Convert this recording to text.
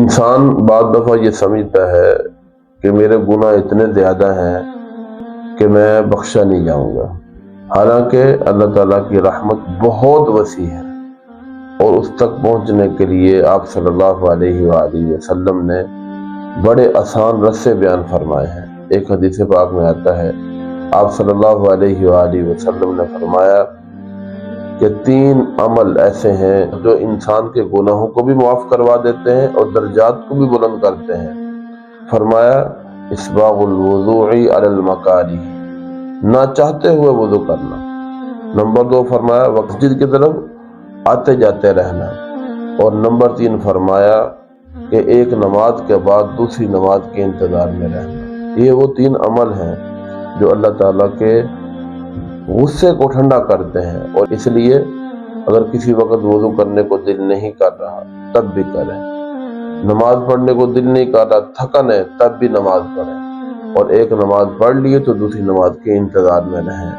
انسان بعض دفعہ یہ سمجھتا ہے کہ میرے گناہ اتنے زیادہ ہیں کہ میں بخشا نہیں جاؤں گا، حالانکہ اللہ تعالیٰ کی رحمت بہت وسیع ہے، اور اس تک پہنچنے کے لیے آپ صلی اللہ علیہ وآلہ وسلم نے بڑے آسان رستے بیان فرمائے ہیں۔ ایک حدیث پاک میں آتا ہے، آپ صلی اللہ علیہ وآلہ وسلم نے فرمایا کہ 3 عمل ایسے ہیں جو انسان کے گناہوں کو بھی معاف کروا دیتے ہیں اور درجات کو بھی بلند کرتے ہیں۔ فرمایا اسباغ الوضوء علی المکاری، نہ چاہتے ہوئے وضو کرنا۔ نمبر 2 فرمایا مسجد کی طرف آتے جاتے رہنا، اور نمبر 3 فرمایا کہ ایک نماز کے بعد دوسری نماز کے انتظار میں رہنا۔ یہ وہ 3 عمل ہیں جو اللہ تعالیٰ کے غصے کو ٹھنڈا کرتے ہیں، اور اس لیے اگر کسی وقت وضو کرنے کو دل نہیں کر رہا تب بھی کریں، نماز پڑھنے کو دل نہیں کر رہا، تھکن ہے، تب بھی نماز پڑھیں، اور ایک نماز پڑھ لیے تو دوسری نماز کے انتظار میں رہیں۔